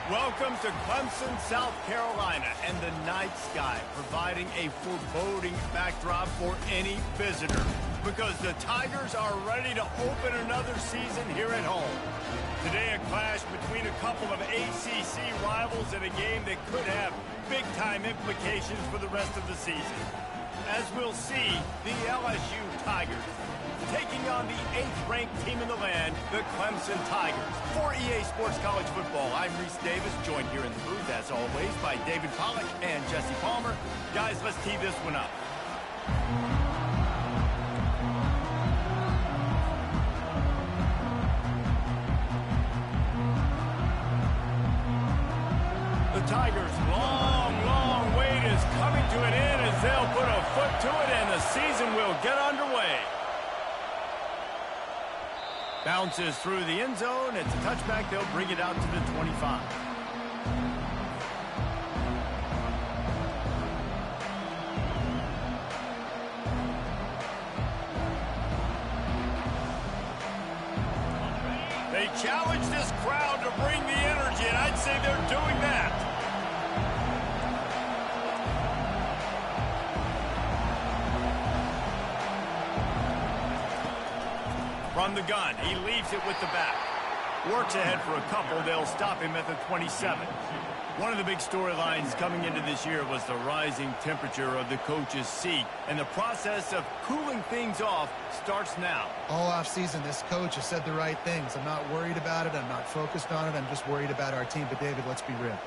Welcome to Clemson, South Carolina, and the night sky providing a foreboding backdrop for any visitor because the Tigers are ready to open another season here at home. Today, a clash between a couple of ACC rivals in a game that could have big-time implications for the rest of the season. As we'll see, the LSU Tigers taking on the 8th-ranked team in the land, the Clemson Tigers. For EA Sports College Football, I'm Reese Davis, joined here in the booth, as always, by David Pollack and Jesse Palmer. Guys, let's tee this one up. The Tigers' long wait is coming to an end as they'll put a foot to it and the season will get underway. Bounces through the end zone. It's a touchback. They'll bring it out to the 25. They challenge this crowd to bring the energy, and I'd say they're doing that. From the gun, he leaves it with the back. Works ahead for a couple. They'll stop him at the 27. One of the big storylines coming into this year was the rising temperature of the coach's seat, and the process of cooling things off starts now. All offseason, this coach has said the right things. I'm not worried about it. I'm not focused on it. I'm just worried about our team. But, David, let's be real.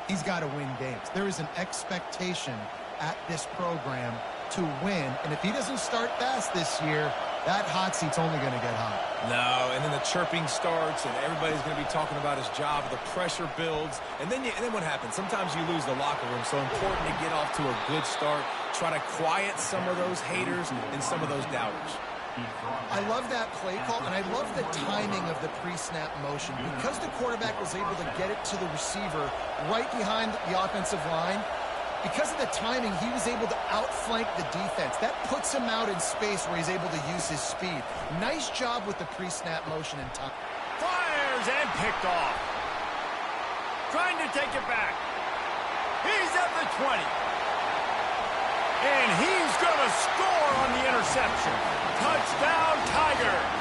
He's got to win games. There is an expectation at this program to win, and if he doesn't start fast this year, that hot seat's only going to get hot. No, and then the chirping starts, and everybody's going to be talking about his job. The pressure builds, and then what happens? Sometimes you lose the locker room, so important to get off to a good start. Try to quiet some of those haters and some of those doubters. I love that play call, and I love the timing of the pre-snap motion. Because the quarterback was able to get it to the receiver right behind the offensive line, because of the timing, he was able to outflank the defense. That puts him out in space where he's able to use his speed. Nice job with the pre-snap motion and time. Fires and picked off. Trying to take it back. He's at the 20. And he's going to score on the interception. Touchdown, Tigers.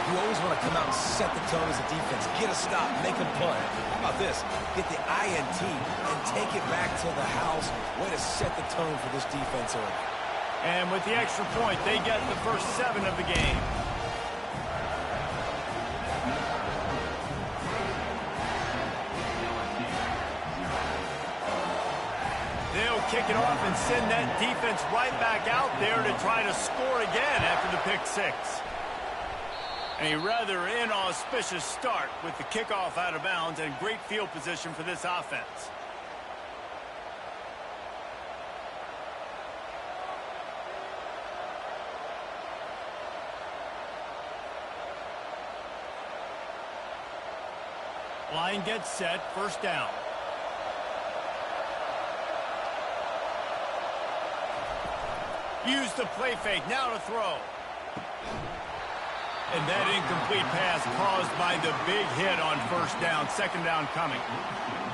You always want to come out and set the tone as a defense. Get a stop, make a punt. How about this? Get the INT and take it back to the house. Way to set the tone for this defense early. And with the extra point, they get the first 7 of the game. They'll kick it off and send that defense right back out there to try to score again after the pick 6. A rather inauspicious start with the kickoff out of bounds and great field position for this offense. Line gets set, first down. Use the play fake, now to throw. And that incomplete pass caused by the big hit on first down, second down coming.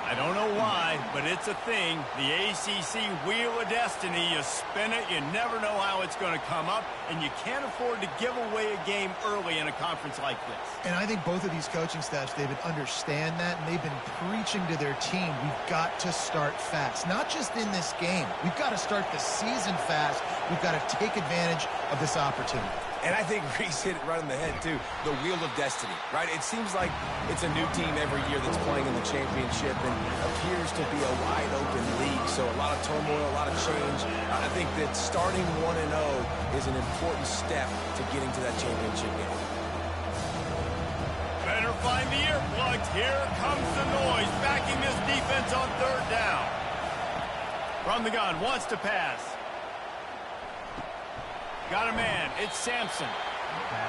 I don't know why, but it's a thing. The ACC Wheel of Destiny, you spin it, you never know how it's going to come up, and you can't afford to give away a game early in a conference like this. And I think both of these coaching staffs, David, understand that, and they've been preaching to their team, we've got to start fast. Not just in this game. We've got to start the season fast. We've got to take advantage of this opportunity. And I think Reese hit it right on the head, too. The Wheel of Destiny, right? It seems like it's a new team every year that's playing in the championship and appears to be a wide-open league. So a lot of turmoil, a lot of change. I think that starting 1-0 is an important step to getting to that championship game. Better find the earplugs. Here comes the noise, backing this defense on third down. From the gun, wants to pass. Got a man. It's Sampson.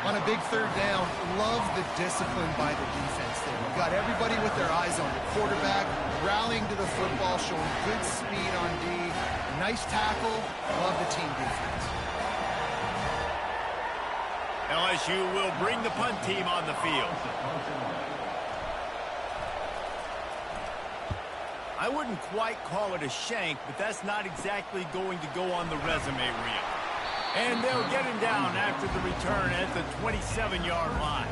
On a big third down, love the discipline by the defense there. We've got everybody with their eyes on the quarterback, rallying to the football, showing good speed on D. Nice tackle. Love the team defense. LSU will bring the punt team on the field. I wouldn't quite call it a shank, but that's not exactly going to go on the resume reel. And they'll get him down after the return at the 27-yard line.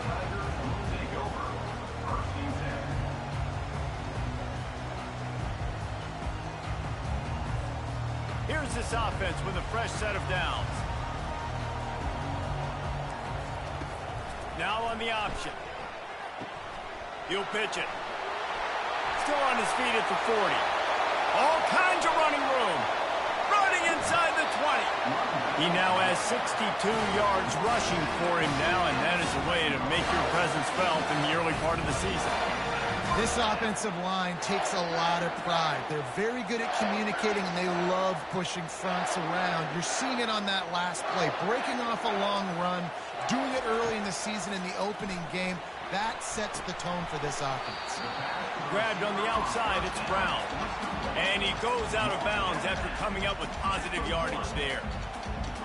Here's this offense with a fresh set of downs. Now on the option. He'll pitch it. Still on his feet at the 40. All kinds of running room. Running inside the 20. He now has 62 yards rushing for him now, and that is a way to make your presence felt in the early part of the season. This offensive line takes a lot of pride. They're very good at communicating, and they love pushing fronts around. You're seeing it on that last play, breaking off a long run, doing it early in the season in the opening game. That sets the tone for this offense. Grabbed on the outside, it's Brown. And he goes out of bounds after coming up with positive yardage there.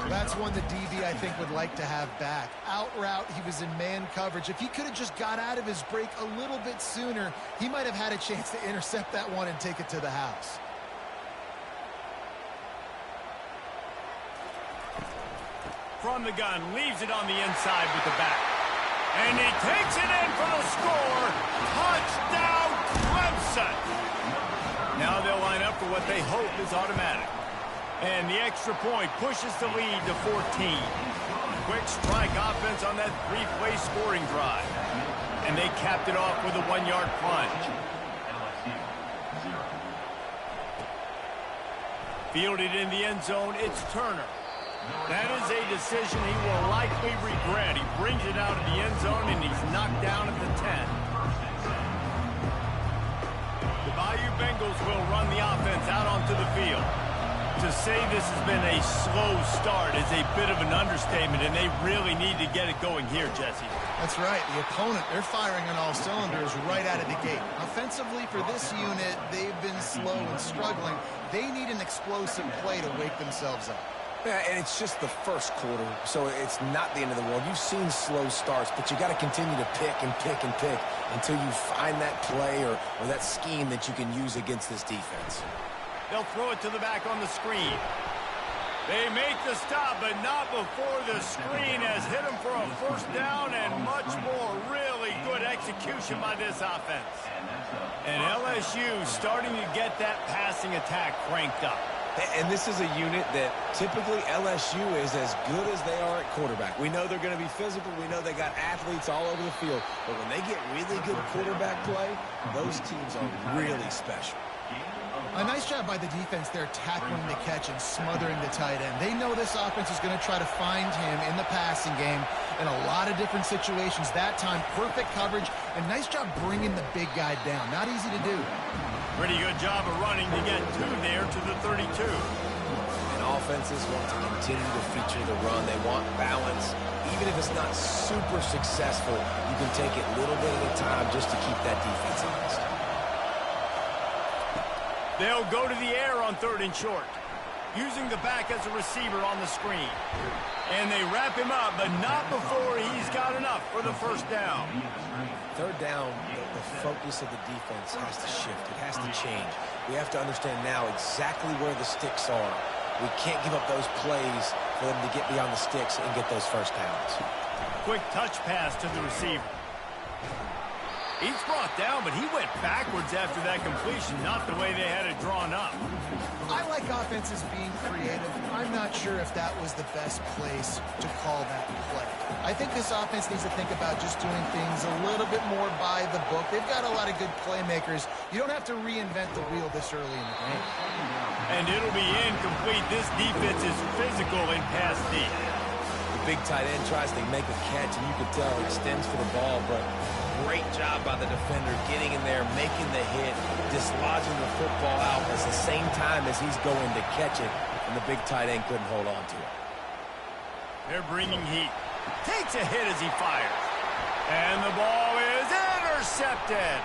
That's one the DB, I think, would like to have back. Out route, he was in man coverage. If he could have just got out of his break a little bit sooner, he might have had a chance to intercept that one and take it to the house. From the gun, leaves it on the inside with the back. And he takes it in for the score. Touchdown, Clemson. Now they'll line up for what they hope is automatic. And the extra point pushes the lead to 14. Quick strike offense on that three-play scoring drive. And they capped it off with a 1-yard plunge. Fielded in the end zone, it's Turner. That is a decision he will likely regret. He brings it out of the end zone, and he's knocked down at the 10. The Bayou Bengals will run the offense out onto the field. To say this has been a slow start is a bit of an understatement, and they really need to get it going here, Jesse. That's right. The opponent, they're firing on all cylinders right out of the gate. Offensively, for this unit, they've been slow and struggling. They need an explosive play to wake themselves up. Yeah, and it's just the first quarter, so it's not the end of the world. You've seen slow starts, but you got to continue to pick and pick and pick until you find that play or that scheme that you can use against this defense. They'll throw it to the back on the screen. They make the stop, but not before the screen has hit them for a first down and much more. Really good execution by this offense. And LSU starting to get that passing attack cranked up. And this is a unit that typically LSU is as good as they are at quarterback. We know they're going to be physical. We know they got athletes all over the field. But when they get really good quarterback play, those teams are really special. A nice job by the defense there tackling the catch and smothering the tight end. They know this offense is going to try to find him in the passing game in a lot of different situations. That time, perfect coverage, and nice job bringing the big guy down. Not easy to do. Pretty good job of running to get two there to the 32. And offenses want to continue to feature the run. They want balance. Even if it's not super successful, you can take it little bit at a time just to keep that defense honest. They'll go to the air on 3rd and short, using the back as a receiver on the screen. And they wrap him up, but not before he's got enough for the first down. 3rd down, the focus of the defense has to shift. It has to change. We have to understand now exactly where the sticks are. We can't give up those plays for them to get beyond the sticks and get those first downs. Quick touch pass to the receiver. He's brought down, but he went backwards after that completion, not the way they had it drawn up. I like offenses being creative. I'm not sure if that was the best place to call that play. I think this offense needs to think about just doing things a little bit more by the book. They've got a lot of good playmakers. You don't have to reinvent the wheel this early in the game. And it'll be incomplete. This defense is physical in pass deep. The big tight end tries to make a catch, and you can tell he extends for the ball, but great job by the defender getting in there, making the hit, dislodging the football out at the same time as he's going to catch it, and the big tight end couldn't hold on to it. They're bringing heat. Takes a hit as he fires. And the ball is intercepted.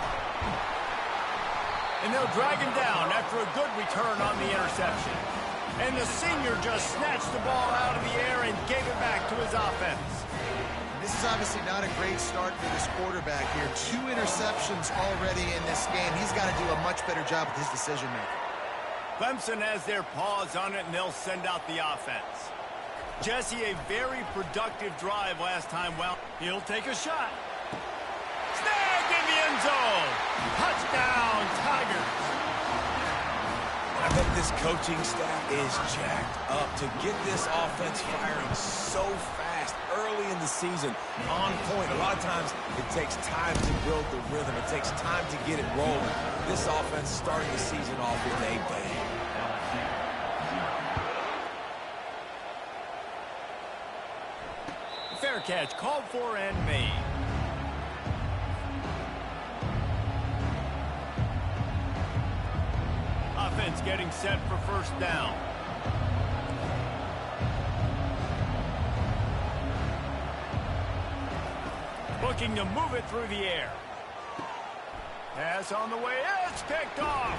And they'll drag him down after a good return on the interception. And the senior just snatched the ball out of the air and gave it back to his offense. This is is obviously not a great start for this quarterback here. 2 interceptions already in this game. He's got to do a much better job with his decision-making. Clemson has their paws on it, and they'll send out the offense. Jesse, a very productive drive last time. Well, he'll take a shot. Snagged in the end zone. Touchdown, Tigers. I bet this coaching staff is jacked up to get this offense firing so fast early in the season, on point. A lot of times it takes time to build the rhythm. It takes time to get it rolling. This offense starting the season off with a bang. Fair catch, called for and made. Offense getting set for first down. Looking to move it through the air. Pass on the way. It's picked off.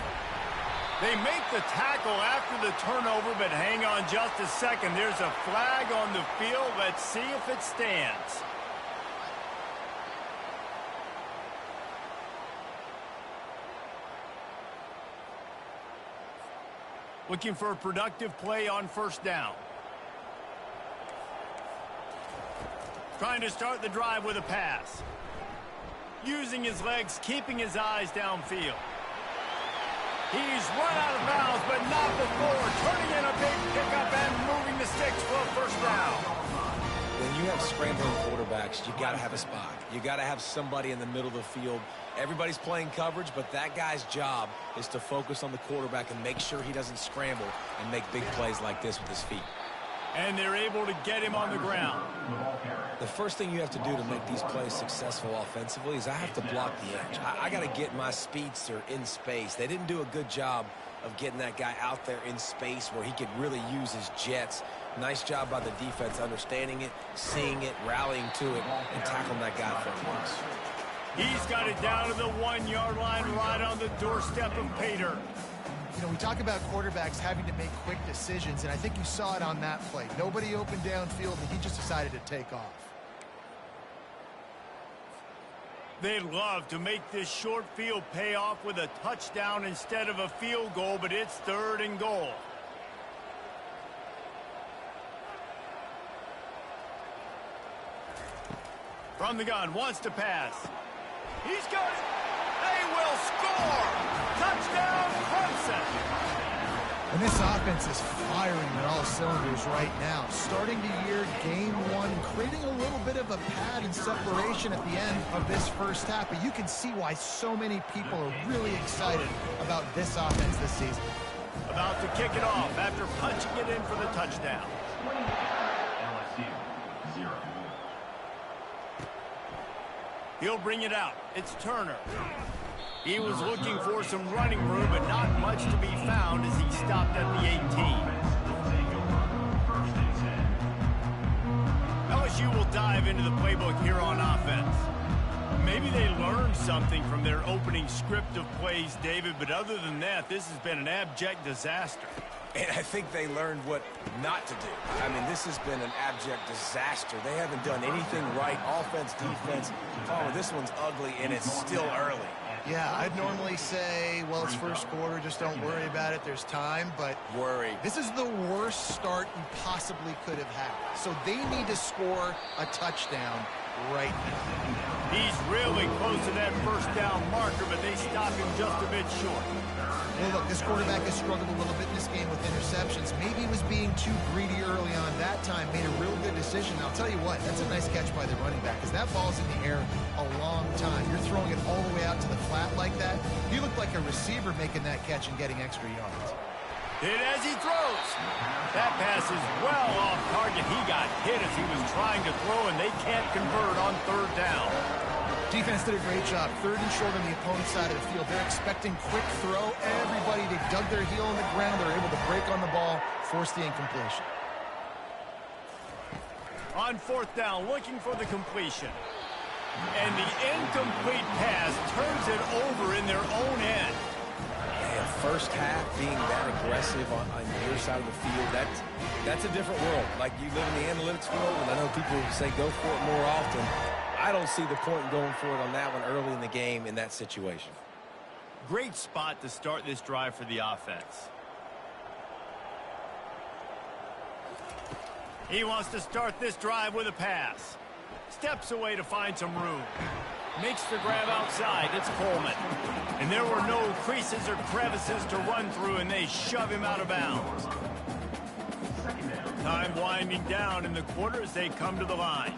They make the tackle after the turnover, but hang on just a second. There's a flag on the field. Let's see if it stands. Looking for a productive play on first down. Trying to start the drive with a pass. Using his legs, keeping his eyes downfield. He's run out of bounds, but not before. Turning in a big pickup and moving the sticks for a first down. When you have scrambling quarterbacks, you got to have a spot. You got to have somebody in the middle of the field. Everybody's playing coverage, but that guy's job is to focus on the quarterback and make sure he doesn't scramble and make big plays like this with his feet. And they're able to get him on the ground. The first thing you have to do to make these plays successful offensively is I have to block the edge. I got to get my speedster in space. They didn't do a good job of getting that guy out there in space where he could really use his jets. Nice job by the defense understanding it, seeing it, rallying to it, and tackling that guy for a loss. He's got it down to the 1-yard line right on the doorstep of Pater. You know, we talk about quarterbacks having to make quick decisions, and I think you saw it on that play. Nobody opened downfield, and he just decided to take off. They'd love to make this short field pay off with a touchdown instead of a field goal, but it's 3rd and goal. From the gun, wants to pass. He's got it. They will score. Touchdown, Clemson. And this offense is firing on all cylinders right now. Starting the year, game 1, creating a little bit of a pad and separation at the end of this first half. But you can see why so many people are really excited about this offense this season. About to kick it off after punching it in for the touchdown. LSU 0. He'll bring it out. It's Turner. He was looking for some running room, but not much to be found as he stopped at the 18. LSU will dive into the playbook here on offense. Maybe they learned something from their opening script of plays, David, but other than that, this has been an abject disaster. And I think they learned what not to do. I mean, this has been an abject disaster. They haven't done anything right. Offense, defense. Oh, this one's ugly, and it's still early. Yeah, I'd normally say, well, it's first quarter, just don't worry about it, there's time, but this is the worst start you possibly could have had. So they need to score a touchdown right now. He's really close to that first down marker, but they stop him just a bit short. Well, look, this quarterback has struggled a little bit in this game with interceptions. Maybe he was being too greedy early on. That time made a real good decision. I'll tell you what, that's a nice catch by the running back because that ball's in the air a long time. You're throwing it all the way out to the flat like that. You look like a receiver making that catch and getting extra yards. Hit as he throws. That pass is well off target. He got hit as he was trying to throw, and they can't convert on 3rd down. Defense did a great job. 3rd and short on the opponent's side of the field. They're expecting quick throw. Everybody, they dug their heel in the ground. They're able to break on the ball, force the incompletion. On 4th down, looking for the completion. And the incomplete pass turns it over in their own end. Yeah, first half being that aggressive on your side of the field, that's a different world. Like, you live in the analytics world, and I know people say go for it more often. I don't see the point in going for it on that one early in the game in that situation. Great spot to start this drive for the offense. He wants to start this drive with a pass. Steps away to find some room. Makes the grab outside. It's Coleman. And there were no creases or crevices to run through, and they shove him out of bounds. Time winding down in the quarter as they come to the line.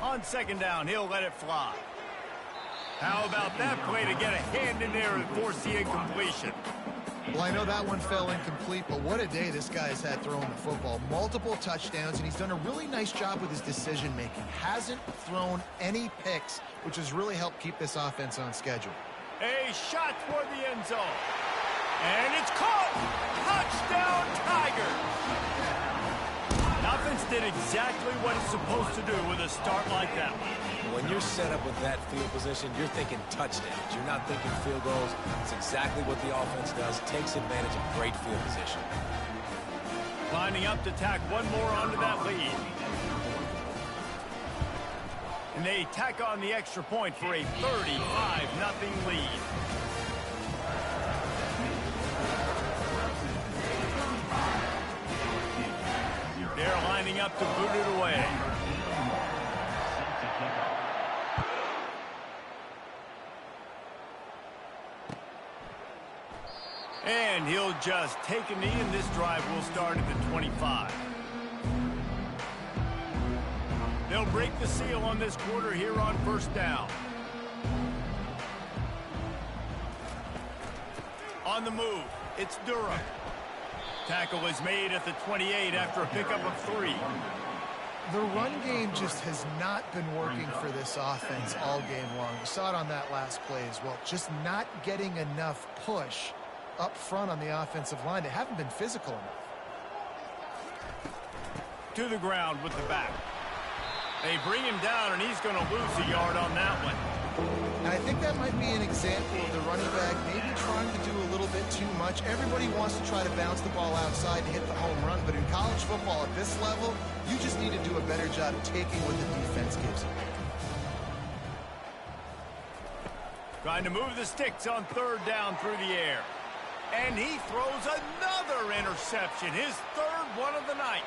On second down, he'll let it fly. How about that play to get a hand in there and force the incompletion? Well, I know that one fell incomplete, but what a day this guy has had throwing the football. Multiple touchdowns, and he's done a really nice job with his decision-making. Hasn't thrown any picks, which has really helped keep this offense on schedule. A shot toward the end zone. And it's caught! Touchdown, Tigers! The offense did exactly what it's supposed to do with a start like that one. When you're set up with that field position, you're thinking touchdowns. You're not thinking field goals. It's exactly what the offense does. Takes advantage of great field position. Lining up to tack one more onto that lead. And they tack on the extra point for a 35-0 lead. They're lining up to boot it away. And he'll just take a knee, and this drive will start at the 25. They'll break the seal on this quarter here on first down. On the move, it's Durham. Tackle is made at the 28 after a pickup of 3. The run game just has not been working for this offense all game long. We saw it on that last play as well. Just not getting enough push up front on the offensive line. They haven't been physical enough. To the ground with the back. They bring him down, and he's going to lose a yard on that one. And I think that might be an example of the running back maybe trying to do a little bit too much. Everybody wants to try to bounce the ball outside to hit the home run, but in college football at this level, you just need to do a better job taking what the defense gives you. Trying to move the sticks on third down through the air. And he throws another interception, his third one of the night.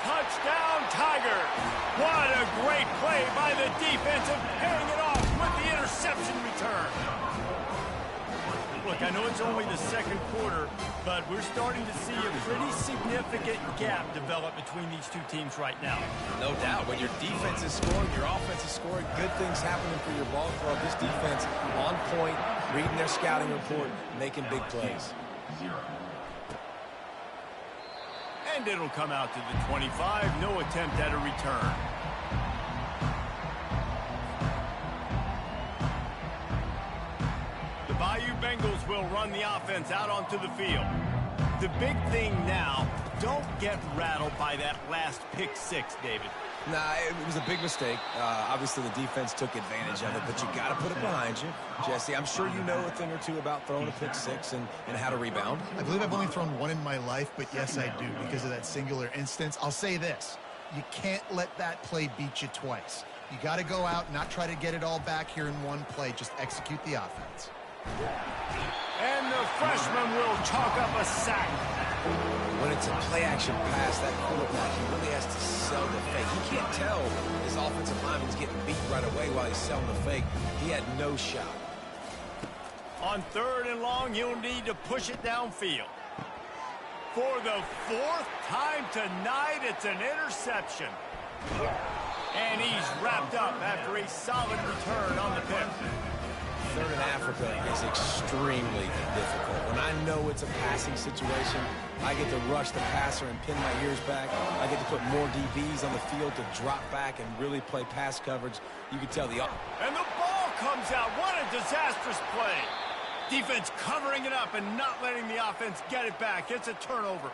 Touchdown, Tigers! What a great play by the defensive, paying it off with the interception return. Look, I know it's only the second quarter, but we're starting to see a pretty significant gap develop between these two teams right now. No doubt. When your defense is scoring, your offense is scoring, good things happening for your ball club. This defense on point, reading their scouting report, making big plays. And it'll come out to the 25. No attempt at a return. The Bayou Bengals will run the offense out onto the field. The big thing now, don't get rattled by that last pick six, David. Nah, it was a big mistake. Obviously, the defense took advantage of it, but you got to put it behind you. Jesse, I'm sure you know a thing or two about throwing a pick six and how to rebound. I believe I've only thrown one in my life, but yes, I do because of that singular instance. I'll say this. You can't let that play beat you twice. You got to go out and not try to get it all back here in one play. Just execute the offense. And the freshman will chalk up a sack. When it's a play-action pass, that quarterback, he really has to sell the fake. He can't tell his offensive lineman's getting beat right away while he's selling the fake. He had no shot. On third and long, you'll need to push it downfield. For the fourth time tonight, it's an interception. And he's wrapped up after a solid return on the pick. Third in Africa is extremely difficult. When I know it's a passing situation, I get to rush the passer and pin my ears back. I get to put more DBs on the field to drop back and really play pass coverage. You can tell the... And the ball comes out. What a disastrous play. Defense covering it up and not letting the offense get it back. It's a turnover.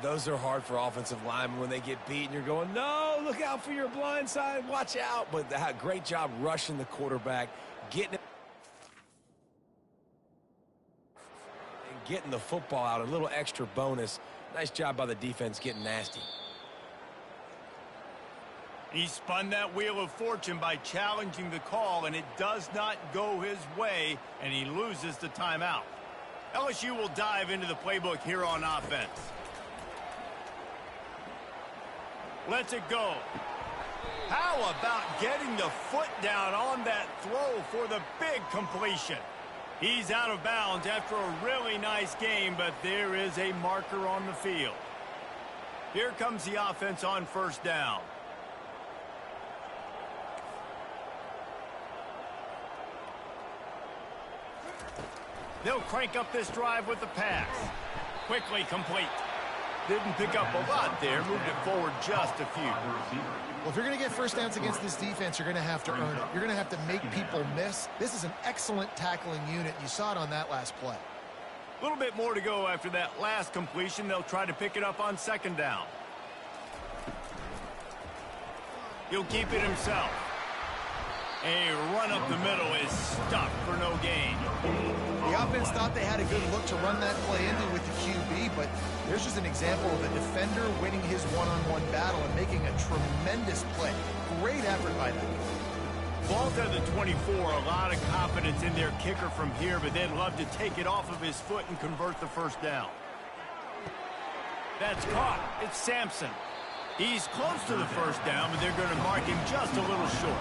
Those are hard for offensive linemen when they get beat and you're going, no, look out for your blind side, watch out. But great job rushing the quarterback, getting it. getting the football out, a little extra bonus. Nice job by the defense getting nasty. He spun that wheel of fortune by challenging the call, and it does not go his way, and he loses the timeout. LSU will dive into the playbook here on offense. Lets it go. How about getting the foot down on that throw for the big completion? He's out of bounds after a really nice game, but there is a marker on the field. Here comes the offense on first down. They'll crank up this drive with the pass. Quickly complete. Didn't pick up a lot there. Moved it forward just a few. Well, if you're going to get first downs against this defense, you're going to have to earn it. You're going to have to make people miss. This is an excellent tackling unit. You saw it on that last play. A little bit more to go after that last completion. They'll try to pick it up on second down. He'll keep it himself. A run up the middle is stuffed for no gain. The offense thought they had a good look to run that play into with the QB, but there's just an example of a defender winning his one-on-one battle and making a tremendous play. Great effort by them. Ball's at the 24, a lot of confidence in their kicker from here, but they'd love to take it off of his foot and convert the first down. That's caught. It's Sampson. He's close to the first down, but they're going to mark him just a little short.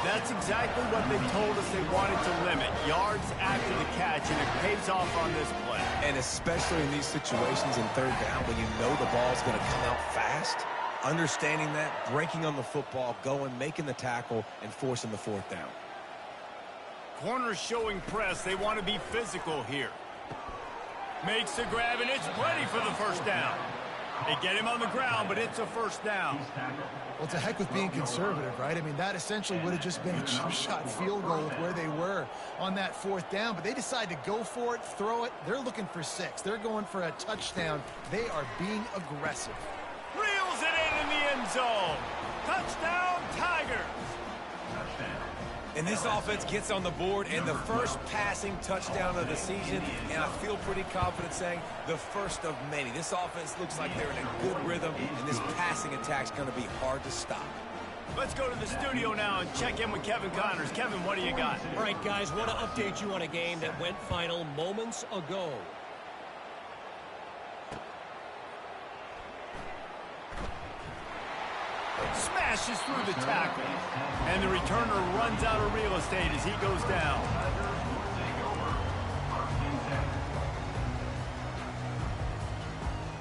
That's exactly what they told us they wanted to limit. Yards after the catch, and it pays off on this play. And especially in these situations in third down when you know the ball's going to come out fast, understanding that, breaking on the football, going, making the tackle, and forcing the fourth down. Corners showing press. They want to be physical here. Makes the grab, and it's plenty for the first down. They get him on the ground, but it's a first down. Well, to heck with being conservative, right? I mean, that essentially would have just been a chip shot field goal with where they were on that fourth down. But they decide to go for it, throw it. They're looking for 6. They're going for a touchdown. They are being aggressive. Reels it in the end zone. Touchdown, Tigers. And this offense gets on the board, and the first passing touchdown of the season, and I feel pretty confident saying the first of many. This offense looks like they're in a good rhythm, and this passing attack's going to be hard to stop. Let's go to the studio now and check in with Kevin Connors. Kevin, what do you got? All right, guys, want to update you on a game that went final moments ago. Smashes through the tackle. And the returner runs out of real estate as he goes down.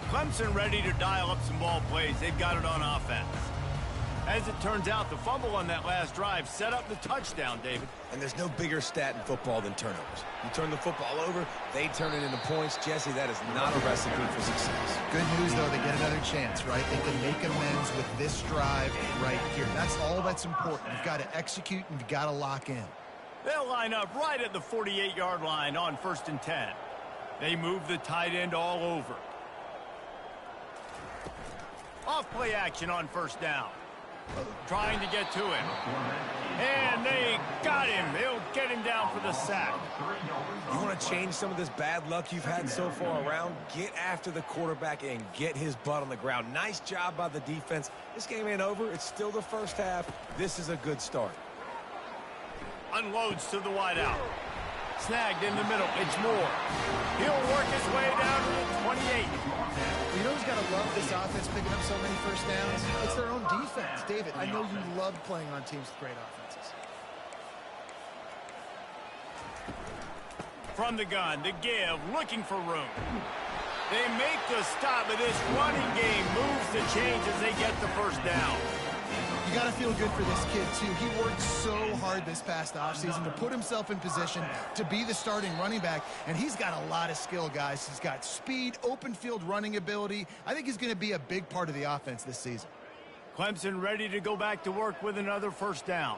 Clemson ready to dial up some ball plays. They've got it on offense. As it turns out, the fumble on that last drive set up the touchdown, David. And there's no bigger stat in football than turnovers. You turn the football over, they turn it into points. Jesse, that is not a recipe for success. Good news, though, they get another chance, right? They can make amends with this drive right here. That's all that's important. You've got to execute and you've got to lock in. They'll line up right at the 48-yard line on 1st and 10. They move the tight end all over. Off play action on first down. Trying to get to him. And they got him. They'll get him down for the sack. You want to change some of this bad luck you've had so far around? Get after the quarterback and get his butt on the ground. Nice job by the defense. This game ain't over. It's still the first half. This is a good start. Unloads to the wideout. Snagged in the middle. It's Moore. He'll work his way down to the 28. You know who's got to love this offense picking up so many first downs? It's their own defense. David, I know you love playing on teams with great offenses. From the gun, the give, looking for room. They make the stop, but this running game moves the chains as they get the first down. You got to feel good for this kid, too. He worked so hard this past offseason to put himself in position to be the starting running back, and he's got a lot of skill, guys. He's got speed, open field running ability. I think he's going to be a big part of the offense this season. Clemson ready to go back to work with another first down.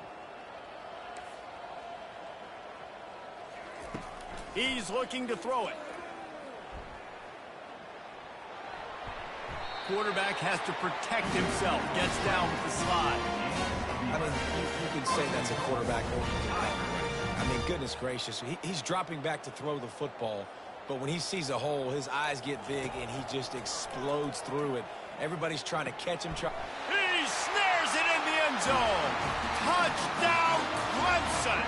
He's looking to throw it. Quarterback has to protect himself. Gets down with the slide. I mean, you can say that's a quarterback. I mean, goodness gracious. He's dropping back to throw the football. but when he sees a hole, his eyes get big, and he just explodes through it. Everybody's trying to catch him. He snares it in the end zone. Touchdown, Clemson.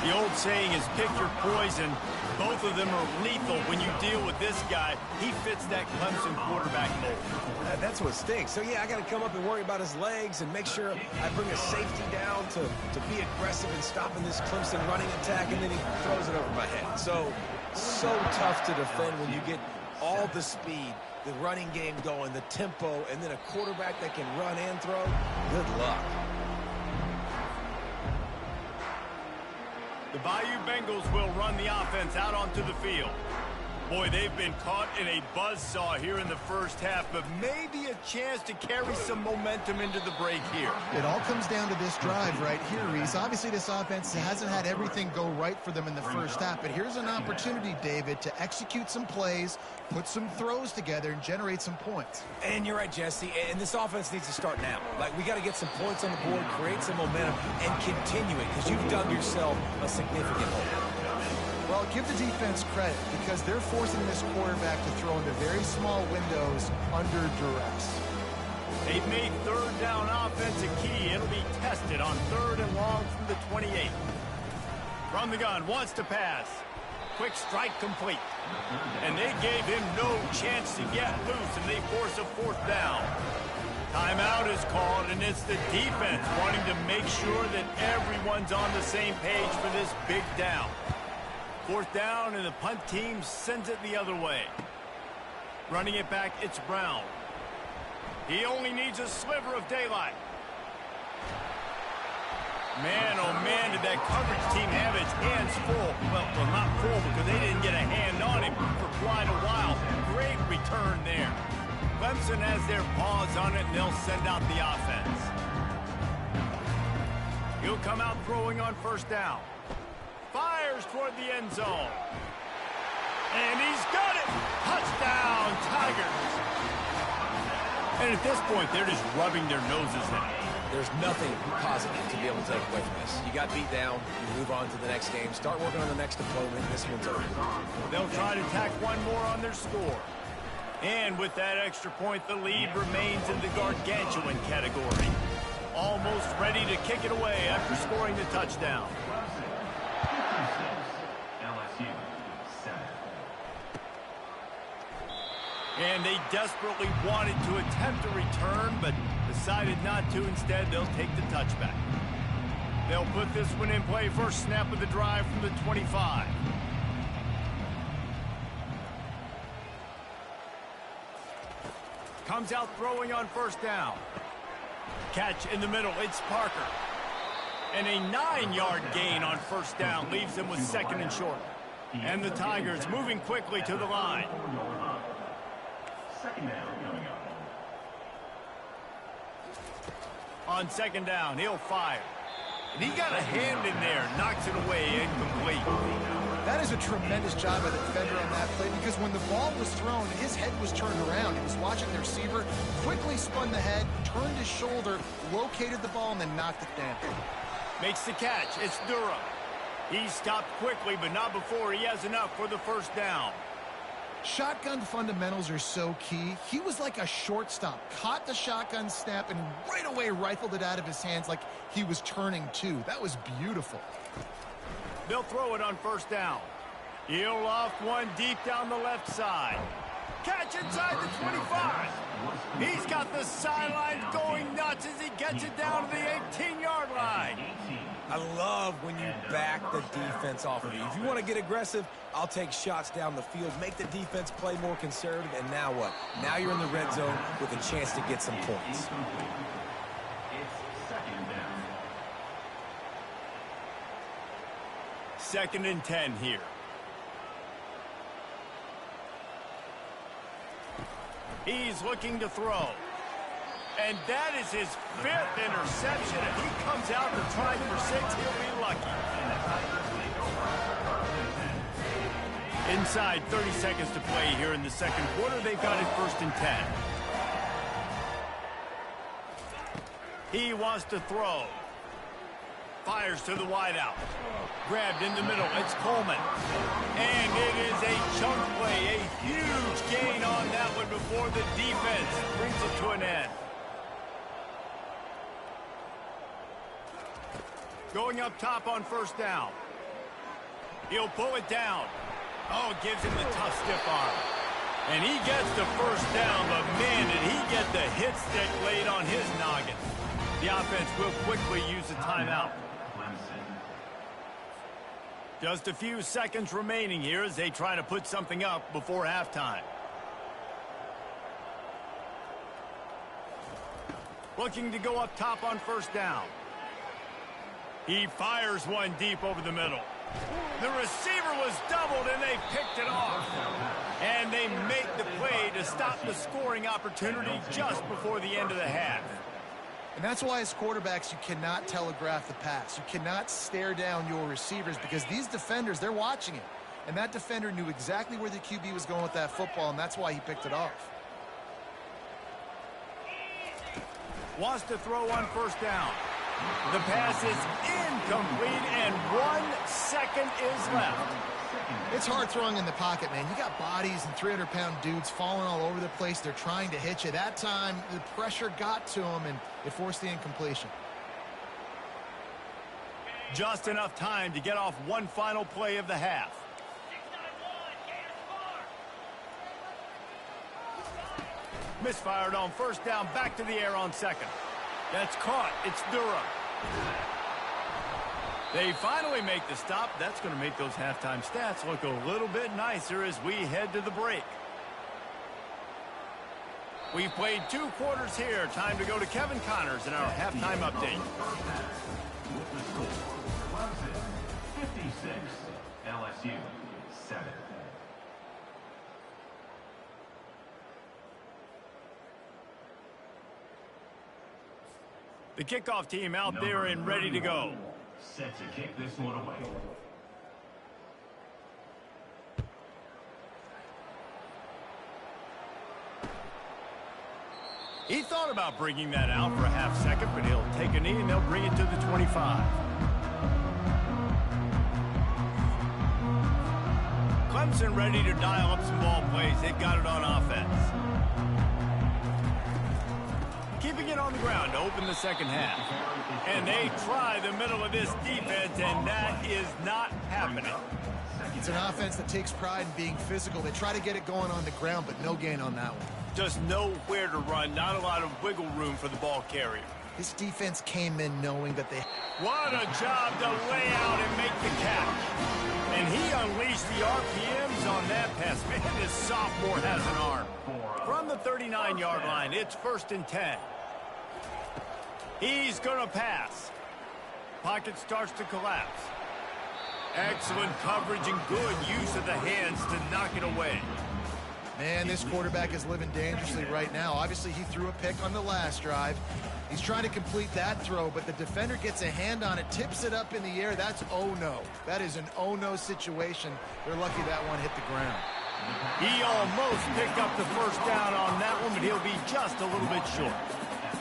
The old saying is pick your poison. Both of them are lethal when you deal with this guy. He fits that Clemson quarterback mold. That's what stinks. So, yeah, I got to come up and worry about his legs and make sure I bring a safety down to be aggressive in stopping this Clemson running attack, and then he throws it over my head. So tough to defend when you get all the speed, the running game going, the tempo, and then a quarterback that can run and throw. Good luck. The Bayou Bengals will run the offense out onto the field. Boy, they've been caught in a buzzsaw here in the first half, but maybe a chance to carry some momentum into the break here. It all comes down to this drive right here, Reese. Obviously, this offense hasn't had everything go right for them in the first half, but here's an opportunity, David, to execute some plays, put some throws together, and generate some points. And you're right, Jesse, and this offense needs to start now. Like, we got to get some points on the board, create some momentum, and continue it, because you've dug yourself a significant hole. Well, give the defense credit because they're forcing this quarterback to throw into very small windows under duress. They've made third down offense a key. It'll be tested on 3rd and long from the 28. From the gun, wants to pass. Quick strike complete. And they gave him no chance to get loose, and they force a 4th down. Timeout is called, and it's the defense wanting to make sure that everyone's on the same page for this big down. 4th down, and the punt team sends it the other way. Running it back, it's Brown. He only needs a sliver of daylight. Man, oh man, did that coverage team have its hands full. Well, not full because they didn't get a hand on him for quite a while. Great return there. Clemson has their paws on it, and they'll send out the offense. He'll come out throwing on 1st down. Fires toward the end zone. And he's got it! Touchdown, Tigers! And at this point, they're just rubbing their noses in it. There's nothing positive to be able to take away from this. You got beat down, you move on to the next game, start working on the next opponent. This one's over. They'll try to tack one more on their score. And with that extra point, the lead remains in the gargantuan category. Almost ready to kick it away after scoring the touchdown. LSU 7. And they desperately wanted to attempt a return, but decided not to. Instead, they'll take the touchback. They'll put this one in play. First snap of the drive from the 25. Comes out throwing on 1st down. Catch in the middle. It's Parker. And a 9-yard gain on 1st down leaves them with 2nd and short. And the Tigers moving quickly to the line. 2nd down coming up. On 2nd down, he'll fire. And he got a hand in there, knocks it away, incomplete. That is a tremendous job by the defender on that play because when the ball was thrown, his head was turned around. He was watching the receiver, quickly spun the head, turned his shoulder, located the ball, and then knocked it down. Makes the catch. It's Durham. He stopped quickly, but not before he has enough for the 1st down. Shotgun fundamentals are so key. He was like a shortstop, caught the shotgun snap, and right away rifled it out of his hands like he was turning too. That was beautiful. They'll throw it on 1st down. He'll loft one deep down the left side. Catch inside the 25. He's got the sidelines going nuts as he gets it down to the 18-yard line. I love when you back the defense off of you. If you want to get aggressive, I'll take shots down the field, make the defense play more conservative, and now what? Now you're in the red zone with a chance to get some points. It's 2nd down. 2nd and 10 here. He's looking to throw. And that is his 5th interception. If he comes out to try for 6, he'll be lucky. Inside 30 seconds to play here in the 2nd quarter. They've got it 1st and 10. He wants to throw. Fires to the wideout. grabbed in the middle. It's Coleman. And it is a chunk play, a huge gain on that one before the defense brings it to an end. Going up top on first down. He'll pull it down. Oh, gives him the tough stiff arm. And he gets the first down, but man, did he get the hit stick laid on his noggin. The offense will quickly use a timeout. Just a few seconds remaining here as they try to put something up before halftime. Looking to go up top on first down. He fires one deep over the middle. The receiver was doubled, and they picked it off. And they make the play to stop the scoring opportunity just before the end of the half. And that's why as quarterbacks you cannot telegraph the pass. You cannot stare down your receivers because these defenders, they're watching it. And that defender knew exactly where the QB was going with that football, and that's why he picked it off. Wants to throw on first down. The pass is incomplete, and 1 second is left. It's hard throwing in the pocket, man. You got bodies and 300-pound dudes falling all over the place. They're trying to hit you. That time, the pressure got to him, and it forced the incompletion. Just enough time to get off one final play of the half. Misfired on first down, back to the air on second. That's caught. It's Durham. They finally make the stop. That's going to make those halftime stats look a little bit nicer as we head to the break. We've played 2 quarters here. Time to go to Kevin Connors in our halftime update. With the score, Clemson 56, LSU 7. The kickoff team out there and ready to go. Set to kick this one away. He thought about bringing that out for a half second, but he'll take a knee and they'll bring it to the 25. Clemson ready to dial up some ball plays. They've got it on offense. Keeping it on the ground to open the second half. And they try the middle of this defense, and that is not happening. It's an offense that takes pride in being physical. They try to get it going on the ground, but no gain on that one. Just nowhere to run, not a lot of wiggle room for the ball carrier. This defense came in knowing that they... What a job to lay out and make the catch. And he unleashed the RPMs on that pass. Man, this sophomore has an arm. From the 39-yard line, it's 1st and 10. He's going to pass. Pocket starts to collapse. Excellent coverage and good use of the hands to knock it away. Man, this quarterback is living dangerously right now. Obviously, he threw a pick on the last drive. He's trying to complete that throw, but the defender gets a hand on it, tips it up in the air. That's oh-no. That is an oh-no situation. They're lucky that one hit the ground. He almost picked up the first down on that one, but he'll be just a little bit short.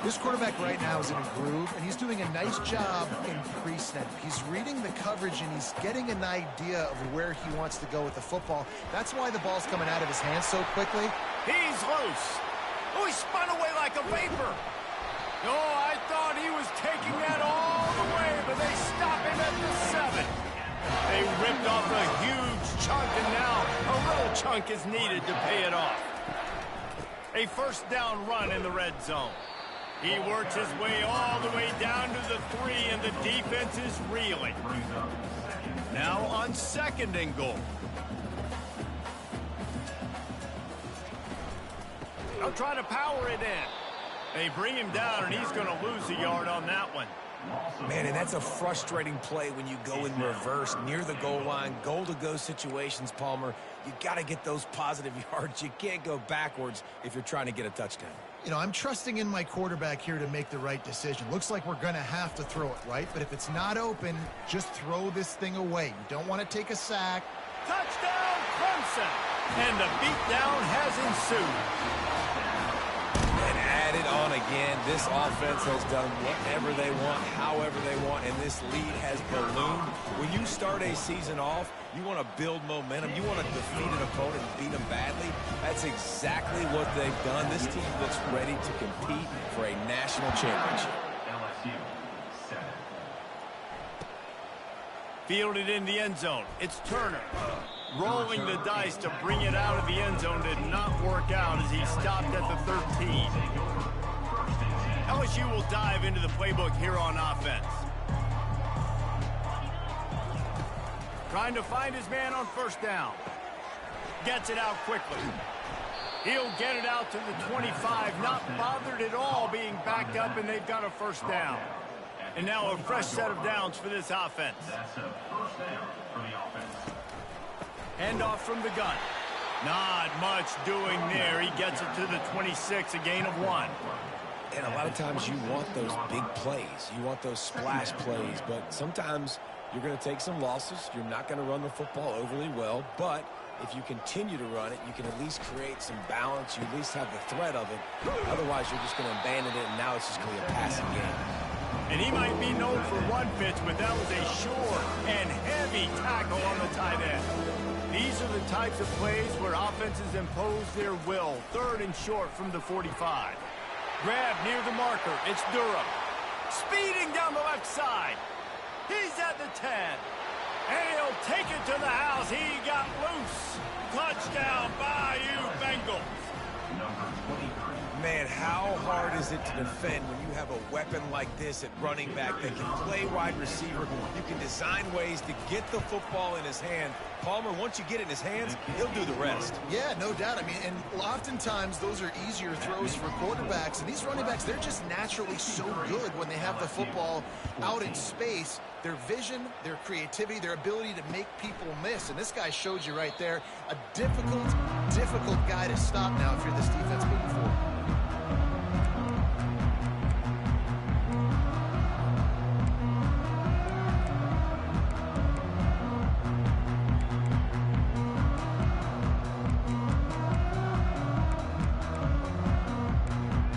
This quarterback right now is in a groove, and he's doing a nice job in pre-snap. He's reading the coverage, and he's getting an idea of where he wants to go with the football. That's why the ball's coming out of his hands so quickly. He's loose. Oh, he spun away like a vapor. Oh, I thought he was taking that all the way, but they stop him at the 7. They ripped off a huge chunk, and now a little chunk is needed to pay it off. A first down run in the red zone. He works his way all the way down to the 3, and the defense is reeling. Now on 2nd and goal. They'll try to power it in. They bring him down, and he's going to lose a yard on that one. Man, and that's a frustrating play when you go in reverse near the goal line, goal-to-go situations, Palmer. You got to get those positive yards. You can't go backwards if you're trying to get a touchdown. You know, I'm trusting in my quarterback here to make the right decision. Looks like we're going to have to throw it, right? But if it's not open, just throw this thing away. You don't want to take a sack. Touchdown, Clemson! And the beatdown has ensued. And added on again, this offense has done whatever they want, however they want, and this lead has ballooned. When you start a season off, you want to build momentum. You want to defeat an opponent and beat them badly. That's exactly what they've done. This team looks ready to compete for a national championship. LSU 7. Fielded in the end zone. It's Turner. Rolling the dice to bring it out of the end zone did not work out as he stopped at the 13. LSU will dive into the playbook here on offense. Trying to find his man on first down. Gets it out quickly. He'll get it out to the 25, not bothered at all being backed up, and they've got a first down. And now a fresh set of downs for this offense. That's a first down for the offense. Handoff from the gun. Not much doing there. He gets it to the 26, a gain of 1. And a lot of times you want those big plays. You want those splash plays, but sometimes you're going to take some losses. You're not going to run the football overly well, but if you continue to run it, you can at least create some balance. You at least have the threat of it. Otherwise, you're just going to abandon it, and now it's just going to be a passing game. And he might be known for run fits, but that was a sure and heavy tackle on the tight end. These are the types of plays where offenses impose their will. 3rd and short from the 45. Grab near the marker. It's Durham. Speeding down the left side. He's at the 10. And he'll take it to the house. He got loose. Touchdown, Bayou Bengals. Number 23. Man, how hard is it to defend when you have a weapon like this at running back that can play wide receiver? You can design ways to get the football in his hand. Palmer, once you get it in his hands, he'll do the rest. Yeah, no doubt. I mean, and oftentimes those are easier throws for quarterbacks. And these running backs, they're just naturally so good when they have the football out in space. Their vision, their creativity, their ability to make people miss. And this guy showed you right there, a difficult guy to stop now if you're this defense moving forward.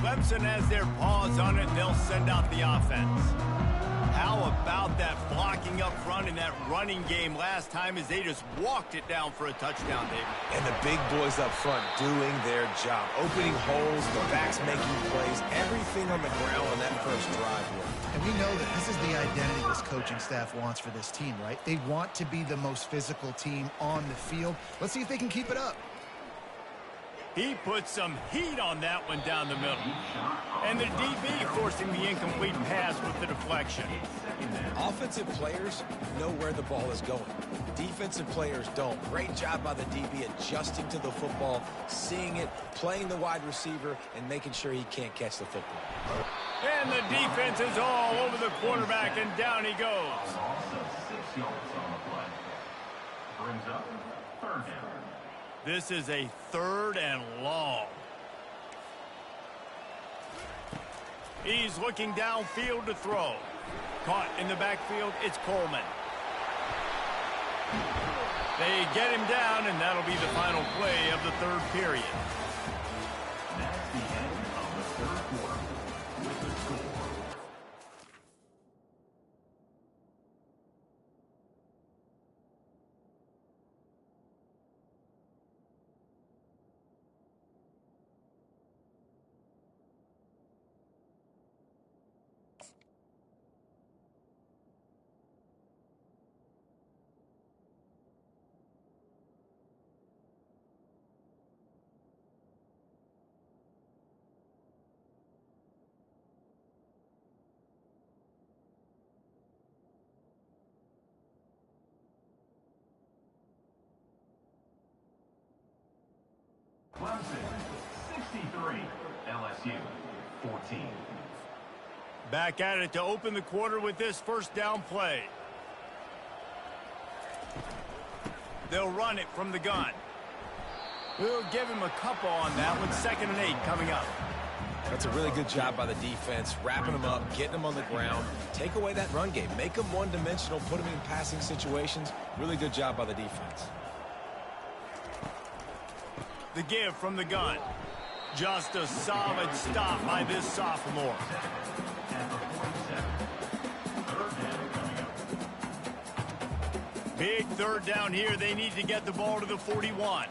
Clemson has their paws on it, and they'll send out the offense. How about that blocking up front in that running game last time as they just walked it down for a touchdown, David? And the big boys up front doing their job. Opening holes, the backs making plays, everything on the ground on that first drive. And we know that this is the identity this coaching staff wants for this team, right? They want to be the most physical team on the field. Let's see if they can keep it up. He put some heat on that one down the middle. And the DB forcing the incomplete pass with the deflection. Offensive players know where the ball is going. Defensive players don't. Great job by the DB adjusting to the football, seeing it, playing the wide receiver, and making sure he can't catch the football. And the defense is all over the quarterback, and down he goes. Loss of 6 yards on the play. Brings up 3rd down. This is a 3rd and long. He's looking downfield to throw. Caught in the backfield, it's Coleman. They get him down, and that'll be the final play of the 3rd period. That's the end of the 3rd quarter with the score. Clemson 63, LSU 14. Back at it to open the quarter with this first down play. They'll run it from the gun. We'll give him a couple on that one. 2nd and 8 coming up. That's a really good job by the defense, wrapping them up, getting them on the ground. Take away that run game. Make them one-dimensional, put them in passing situations. Really good job by the defense. The give from the gun. Just a solid stop by this sophomore. Big third down here. They need to get the ball to the 41.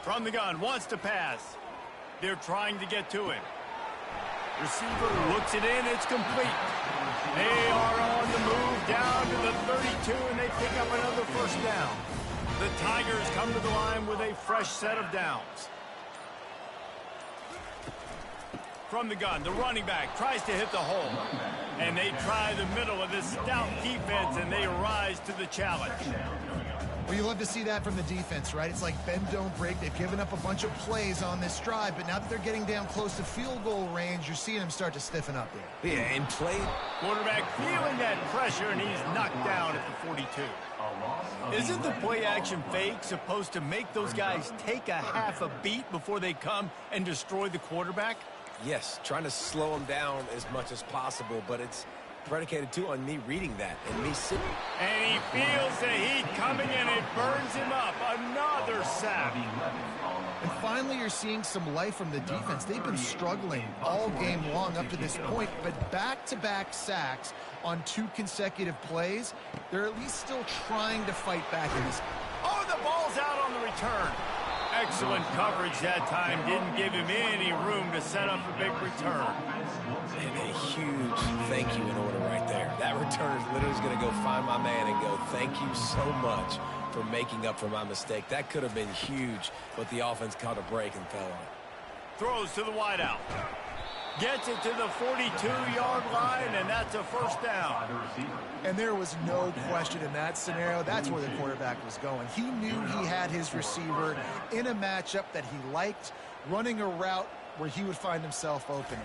From the gun, wants to pass. They're trying to get to him. Receiver looks it in. It's complete. They are on the move down to the 32, and they pick up another first down. The Tigers come to the line with a fresh set of downs. From the gun, the running back tries to hit the hole. And they try the middle of this stout defense, and they rise to the challenge. Well, you love to see that from the defense, right? It's like bend, don't break. They've given up a bunch of plays on this drive, but now that they're getting down close to field goal range, you're seeing them start to stiffen up there. Yeah, and play. Quarterback feeling that pressure, and he's knocked down at the 42. Isn't the play-action fake supposed to make those guys take a half a beat before they come and destroy the quarterback? Yes, trying to slow them down as much as possible, but it's predicated, too, on me reading that and me sitting. And he feels the heat coming, and it burns him up. Another sack. And finally, you're seeing some life from the defense. They've been struggling all game long up to this point, but back-to-back sacks on 2 consecutive plays, they're at least still trying to fight back in this. Oh, the ball's out on the return. Excellent coverage that time. Didn't give him any room to set up a big return. And a huge thank you in order right there. That return is literally going to go find my man and go, thank you so much for making up for my mistake. That could have been huge, but the offense caught a break and fell on it. Throws to the wideout. Gets it to the 42-yard line, and that's a first down. And there was no question in that scenario. That's where the quarterback was going. He knew he had his receiver in a matchup that he liked, running a route where he would find himself open.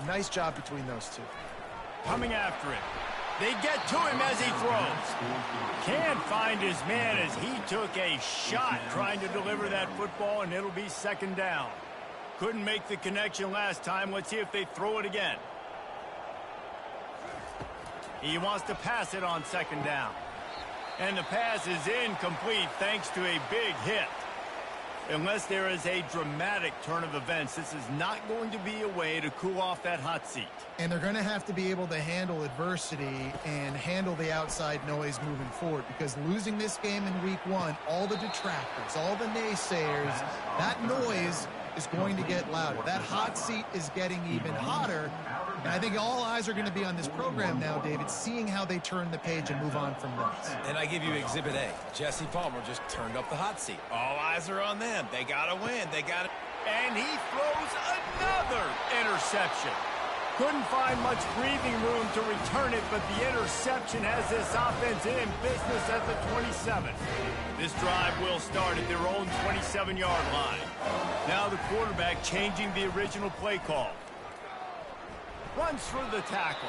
Nice job between those two. Coming after him. They get to him as he throws. Can't find his man as he took a shot trying to deliver that football, and it'll be second down. Couldn't make the connection last time. Let's see if they throw it again. He wants to pass it on second down. And the pass is incomplete thanks to a big hit. Unless there is a dramatic turn of events, this is not going to be a way to cool off that hot seat. And they're going to have to be able to handle adversity and handle the outside noise moving forward, because losing this game in week 1, all the detractors, all the naysayers, that noise is going to get louder. That hot seat is getting even hotter. And I think all eyes are going to be on this program now, David, seeing how they turn the page and move on from this. And I give you Exhibit A. Jesse Palmer just turned up the hot seat. All eyes are on them. They got to win. They got to. And he throws another interception. Couldn't find much breathing room to return it, but the interception has this offense in business at the 27. This drive will start at their own 27-yard line. Now the quarterback changing the original play call. Runs through the tackle.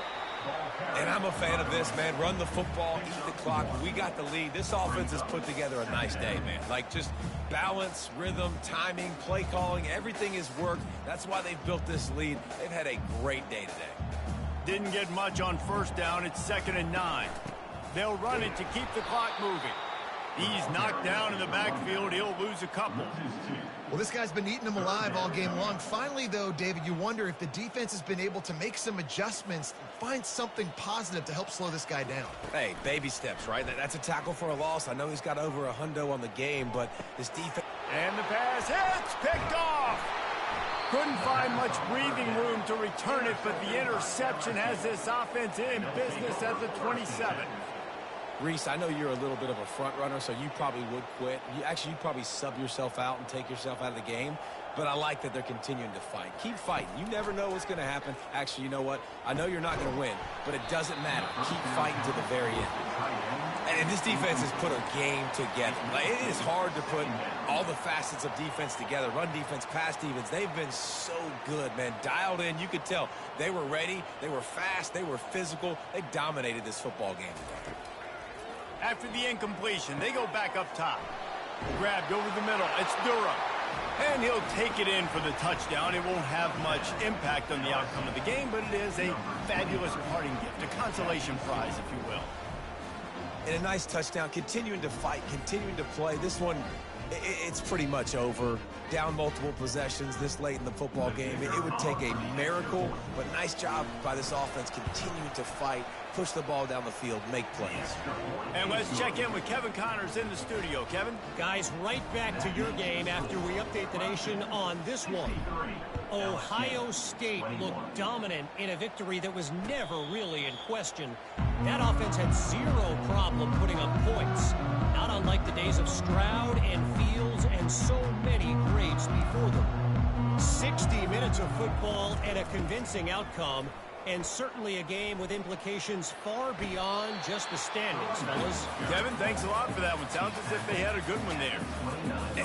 And I'm a fan of this, man. Run the football, eat the clock. We got the lead. This offense has put together a nice day, man. Like, just balance, rhythm, timing, play calling, everything has worked. That's why they've built this lead. They've had a great day today. Didn't get much on first down. It's 2nd and 9. They'll run it to keep the clock moving. He's knocked down in the backfield. He'll lose a couple. Well, this guy's been eating them alive all game long. Finally, though, David, you wonder if the defense has been able to make some adjustments, find something positive to help slow this guy down. Hey, baby steps, right? That's a tackle for a loss. I know he's got over a hundo on the game, but this defense... And the pass hits, picked off. Couldn't find much breathing room to return it, but the interception has this offense in business at the 27. Reese, I know you're a little bit of a front runner, so you probably would quit. You'd probably sub yourself out and take yourself out of the game. But I like that they're continuing to fight. Keep fighting. You never know what's going to happen. Actually, you know what? I know you're not going to win, but it doesn't matter. Keep fighting to the very end. And this defense has put a game together. Like, it is hard to put all the facets of defense together. Run defense, pass defense. They've been so good, man. Dialed in. You could tell they were ready. They were fast. They were physical. They dominated this football game today. After the incompletion, they go back up top. Grabbed over the middle. It's Durham. And he'll take it in for the touchdown. It won't have much impact on the outcome of the game, but it is a fabulous parting gift, a consolation prize, if you will. and a nice touchdown, continuing to fight, continuing to play. This one, it's pretty much over. Down multiple possessions this late in the football game. It would take a miracle, but nice job by this offense continuing to fight, push the ball down the field, make plays. And let's check in with Kevin Connors in the studio. Kevin? Guys, right back to your game after we update the nation on this one. Ohio State looked dominant in a victory that was never really in question. That offense had zero problem putting up points, not unlike the days of Stroud and Fields and so many greats before them. 60 minutes of football and a convincing outcome, and certainly a game with implications far beyond just the standings, fellas. Kevin, thanks a lot for that one. Sounds as if they had a good one there.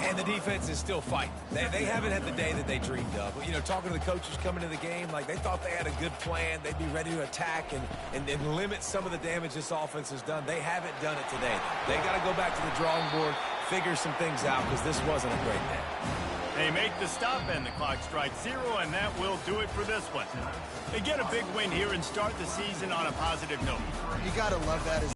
And the defense is still fighting. They haven't had the day that they dreamed of. You know, talking to the coaches coming into the game, like they thought they had a good plan. They'd be ready to attack and limit some of the damage this offense has done. They haven't done it today. They got to go back to the drawing board, figure some things out, because this wasn't a great day. They make the stop and the clock strikes 0, and that will do it for this one. They get a big win here and start the season on a positive note. You got to love that.